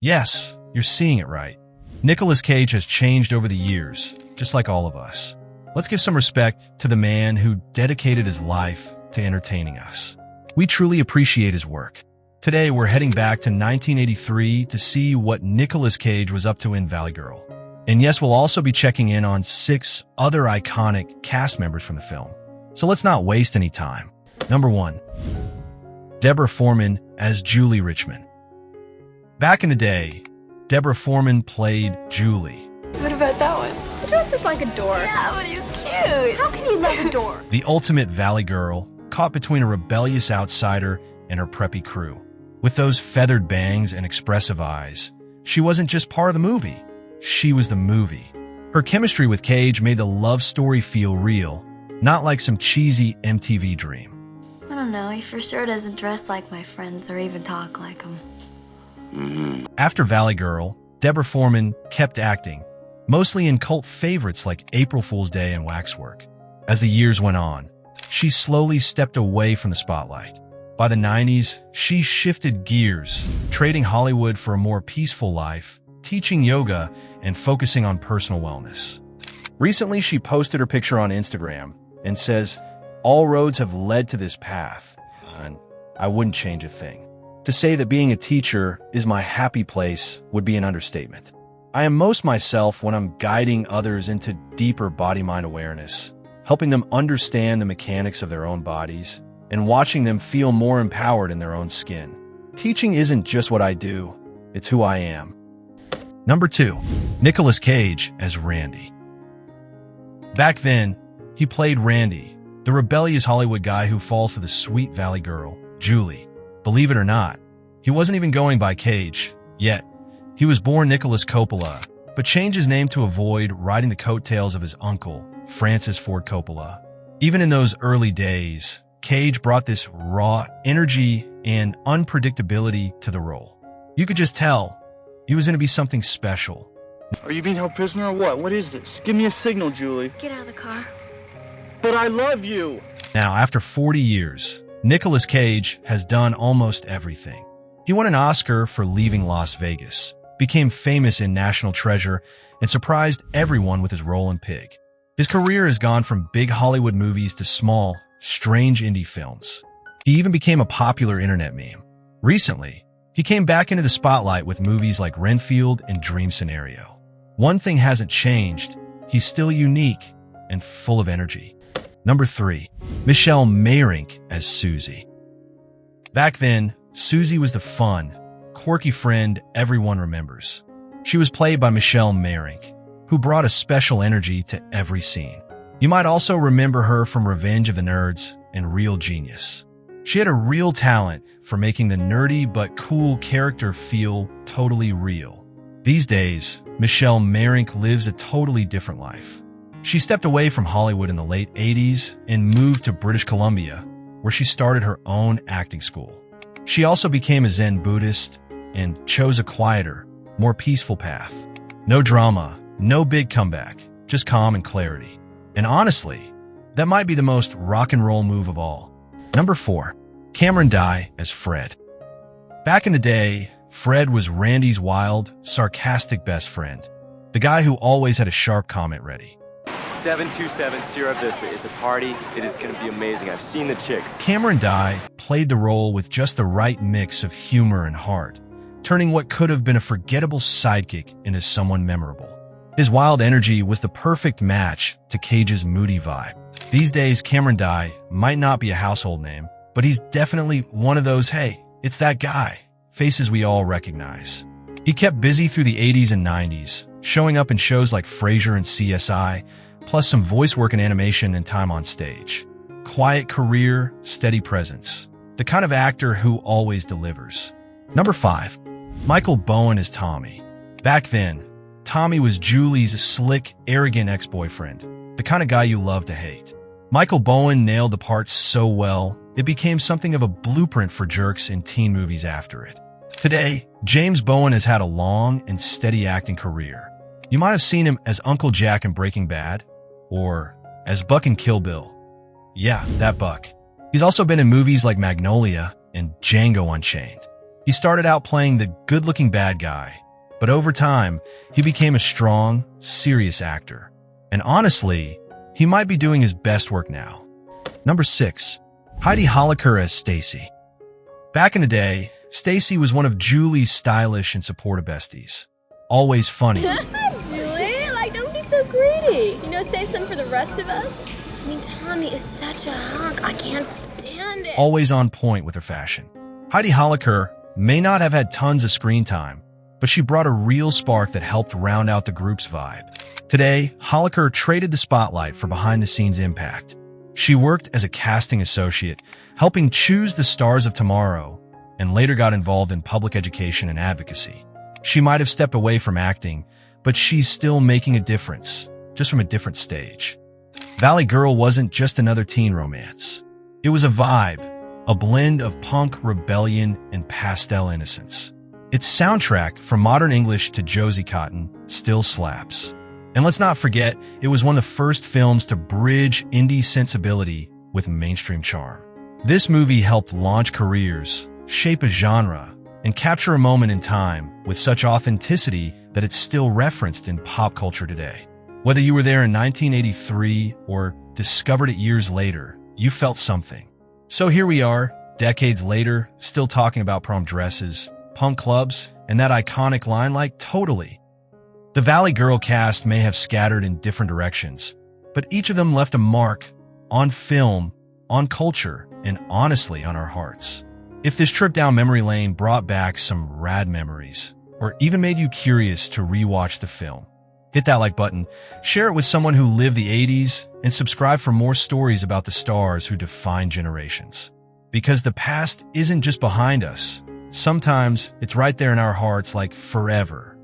Yes, you're seeing it right. Nicolas Cage has changed over the years, just like all of us. Let's give some respect to the man who dedicated his life to entertaining us. We truly appreciate his work. Today, we're heading back to 1983 to see what Nicolas Cage was up to in Valley Girl. And yes, we'll also be checking in on 6 other iconic cast members from the film. So let's not waste any time. Number 1. Deborah Foreman as Julie Richman. Back in the day, Deborah Foreman played Julie. What about that one? The dress is like a door. Yeah, but he's cute. How can you love a door? The ultimate Valley Girl, caught between a rebellious outsider and her preppy crew. With those feathered bangs and expressive eyes, she wasn't just part of the movie. She was the movie. Her chemistry with Cage made the love story feel real, not like some cheesy MTV dream. I don't know, he for sure doesn't dress like my friends or even talk like them. After Valley Girl, Deborah Foreman kept acting, mostly in cult favorites like April Fool's Day and Waxwork. As the years went on, she slowly stepped away from the spotlight. By the 90s, she shifted gears, trading Hollywood for a more peaceful life, teaching yoga, and focusing on personal wellness. Recently, she posted her picture on Instagram and says, "All roads have led to this path, and I wouldn't change a thing." To say that being a teacher is my happy place would be an understatement. I am most myself when I'm guiding others into deeper body-mind awareness, helping them understand the mechanics of their own bodies, and watching them feel more empowered in their own skin. Teaching isn't just what I do, it's who I am. Number 2. Nicolas Cage as Randy. Back then, he played Randy, the rebellious Hollywood guy who falls for the sweet Valley Girl, Julie. Believe it or not, he wasn't even going by Cage, yet. He was born Nicholas Coppola, but changed his name to avoid riding the coattails of his uncle, Francis Ford Coppola. Even in those early days, Cage brought this raw energy and unpredictability to the role. You could just tell he was going to be something special. Are you being held prisoner or what? What is this? Give me a signal, Julie. Get out of the car. But I love you! Now, after 40 years, Nicolas Cage has done almost everything. He won an Oscar for Leaving Las Vegas, became famous in National Treasure, and surprised everyone with his role in Pig. His career has gone from big Hollywood movies to small, strange indie films. He even became a popular internet meme. Recently, he came back into the spotlight with movies like Renfield and Dream Scenario. One thing hasn't changed. He's still unique and full of energy. Number 3. Michelle Meyrink as Susie. Back then, Susie was the fun, quirky friend everyone remembers. She was played by Michelle Meyrink, who brought a special energy to every scene. You might also remember her from Revenge of the Nerds and Real Genius. She had a real talent for making the nerdy but cool character feel totally real. These days, Michelle Meyrink lives a totally different life. She stepped away from Hollywood in the late 80s and moved to British Columbia, where she started her own acting school. She also became a Zen Buddhist and chose a quieter, more peaceful path. No drama, no big comeback, just calm and clarity. And honestly, that might be the most rock and roll move of all. Number 4. Cameron Dye as Fred. Back in the day, Fred was Randy's wild, sarcastic best friend, the guy who always had a sharp comment ready. 727 Sierra Vista. It's a party. It is going to be amazing. I've seen the chicks. Cameron Dye played the role with just the right mix of humor and heart, turning what could have been a forgettable sidekick into someone memorable. His wild energy was the perfect match to Cage's moody vibe. These days, Cameron Dye might not be a household name, but he's definitely one of those, hey, it's that guy, faces we all recognize. He kept busy through the 80s and 90s, showing up in shows like Frasier and CSI, plus some voice work and animation and time on stage. Quiet career, steady presence. The kind of actor who always delivers. Number 5. Michael Bowen as Tommy. Back then, Tommy was Julie's slick, arrogant ex-boyfriend, the kind of guy you love to hate. Michael Bowen nailed the part so well, it became something of a blueprint for jerks in teen movies after it. Today, James Bowen has had a long and steady acting career. You might have seen him as Uncle Jack in Breaking Bad, or as Buck in Kill Bill. Yeah, that Buck. He's also been in movies like Magnolia and Django Unchained. He started out playing the good-looking bad guy, but over time, he became a strong, serious actor. And honestly, he might be doing his best work now. Number 6. Heidi Holliker as Stacy. Back in the day, Stacy was one of Julie's stylish and supportive besties. Always funny. Julie, like, don't be so greedy. You know, save some for the rest of us. I mean, Tommy is such a hunk. I can't stand it. Always on point with her fashion. Heidi Holicker may not have had tons of screen time, but she brought a real spark that helped round out the group's vibe. Today, Holicker traded the spotlight for behind-the-scenes impact. She worked as a casting associate, helping choose the stars of tomorrow, and later got involved in public education and advocacy. She might have stepped away from acting, but she's still making a difference, just from a different stage. Valley Girl wasn't just another teen romance. It was a vibe, a blend of punk, rebellion, and pastel innocence. Its soundtrack, from modern English to Josie Cotton, still slaps. And let's not forget, it was one of the first films to bridge indie sensibility with mainstream charm. This movie helped launch careers, shape a genre, and capture a moment in time with such authenticity that it's still referenced in pop culture today. Whether you were there in 1983 or discovered it years later, you felt something. So here we are, decades later, still talking about prom dresses, punk clubs, and that iconic line like totally. The Valley Girl cast may have scattered in different directions, but each of them left a mark on film, on culture, and honestly on our hearts. If this trip down memory lane brought back some rad memories, or even made you curious to rewatch the film, hit that like button, share it with someone who lived the 80s, and subscribe for more stories about the stars who defined generations. Because the past isn't just behind us. Sometimes it's right there in our hearts like forever.